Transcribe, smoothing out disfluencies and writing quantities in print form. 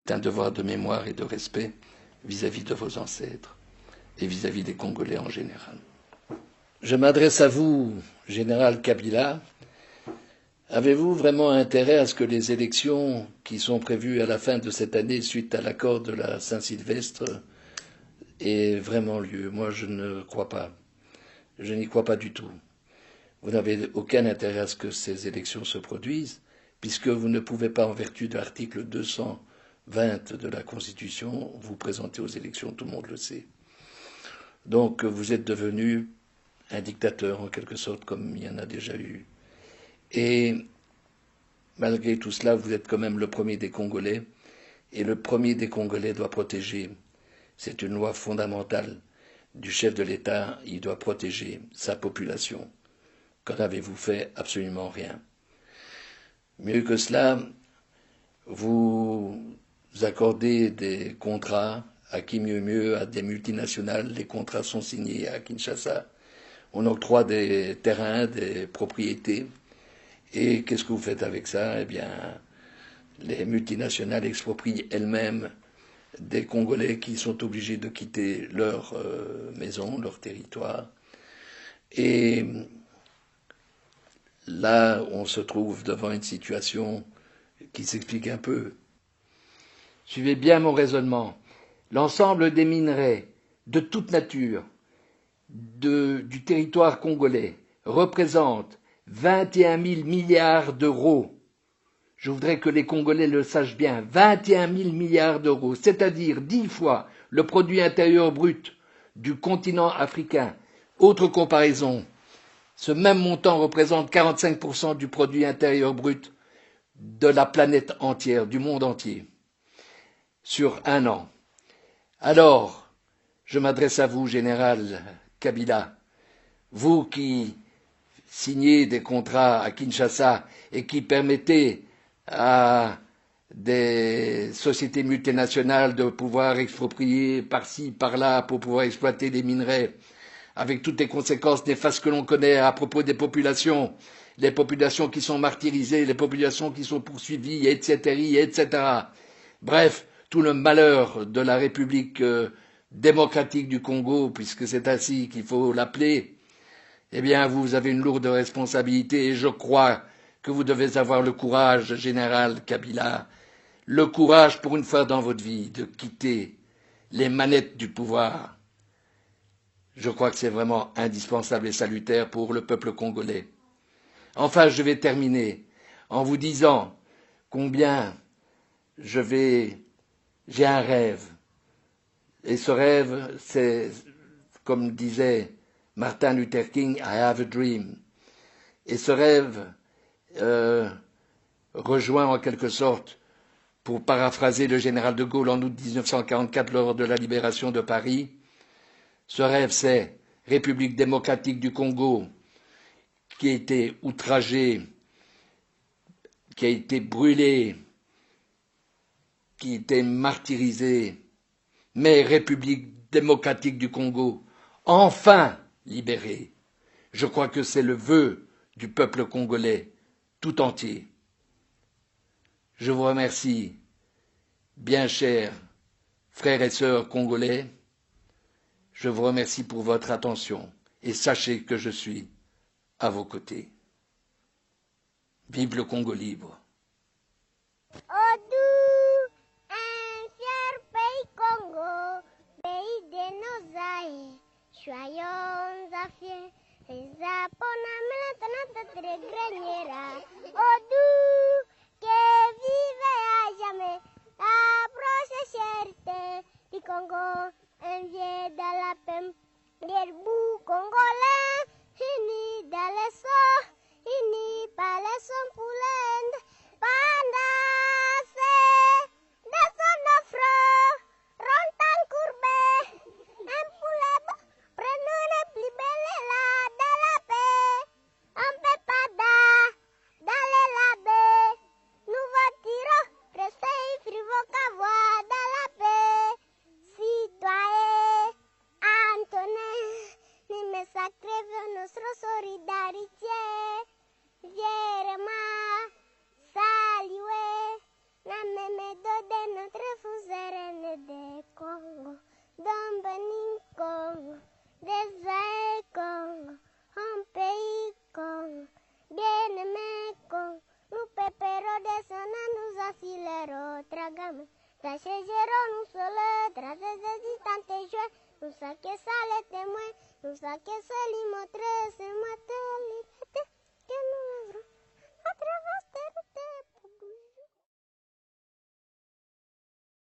un devoir de mémoire et de respect vis-à-vis de vos ancêtres et vis-à-vis des Congolais en général. Je m'adresse à vous, Général Kabila. Avez-vous vraiment intérêt à ce que les élections qui sont prévues à la fin de cette année suite à l'accord de la Saint-Sylvestre aient vraiment lieu? Moi, je ne crois pas. Je n'y crois pas du tout. Vous n'avez aucun intérêt à ce que ces élections se produisent, puisque vous ne pouvez pas, en vertu de l'article 220 de la Constitution, vous présenter aux élections, tout le monde le sait. Donc vous êtes devenu un dictateur, en quelque sorte, comme il y en a déjà eu. Et malgré tout cela, vous êtes quand même le premier des Congolais, et le premier des Congolais doit protéger. C'est une loi fondamentale du chef de l'État, il doit protéger sa population. Qu'en avez-vous fait? Absolument rien. Mieux que cela, vous accordez des contrats à qui mieux à des multinationales. Les contrats sont signés à Kinshasa. On octroie des terrains, des propriétés. Et qu'est-ce que vous faites avec ça? Eh bien, les multinationales exproprient elles-mêmes des Congolais qui sont obligés de quitter leur maison, leur territoire. Et là, on se trouve devant une situation qui s'explique un peu. Suivez bien mon raisonnement. L'ensemble des minerais de toute nature du territoire congolais représente 21 000 milliards d'euros. Je voudrais que les Congolais le sachent bien. 21 000 milliards d'euros, c'est-à-dire 10 fois le produit intérieur brut du continent africain. Autre comparaison, ce même montant représente 45% du produit intérieur brut de la planète entière, du monde entier, sur un an. Alors, je m'adresse à vous, Général Kabila, vous qui signez des contrats à Kinshasa et qui permettez à des sociétés multinationales de pouvoir exproprier par-ci, par-là pour pouvoir exploiter des minerais, avec toutes les conséquences néfastes que l'on connaît à propos des populations, les populations qui sont martyrisées, les populations qui sont poursuivies, etc. Bref, tout le malheur de la République démocratique du Congo, puisque c'est ainsi qu'il faut l'appeler, eh bien, vous avez une lourde responsabilité et je crois que vous devez avoir le courage, Général Kabila, le courage pour une fois dans votre vie de quitter les manettes du pouvoir. Je crois que c'est vraiment indispensable et salutaire pour le peuple congolais. Enfin, je vais terminer en vous disant combien j'ai un rêve. Et ce rêve, c'est, comme disait Martin Luther King, I have a dream. Et ce rêve rejoint en quelque sorte, pour paraphraser le général de Gaulle en août 1944 lors de la libération de Paris, ce rêve c'est République démocratique du Congo qui a été outragée, qui a été brûlée, qui a été martyrisée, mais République démocratique du Congo, enfin libérée. Je crois que c'est le vœu du peuple congolais tout entier. Je vous remercie, bien chers frères et sœurs congolais. Je vous remercie pour votre attention et sachez que je suis à vos côtés. Vive le Congo libre. Un fier pays Congo, pays de nos aïeux, soyons affiés, les Japonais très greniera. Que vive à jamais la prochaine du Congo, envié dans la paix, des bouts congolais, unis dans les sons, unis par les sons pour l'Inde, pendant des sons d'offre, rontan courbé, un poulet, prenons les plus belles là, dans la paix, un peu pas dans les labés, nous votirons, restez frivaux voix dans la paix, citoyens, Antonin. Traseggerò non solo, trasese di tante joie, non sa che sale te mue, non sa che se li motre, se mue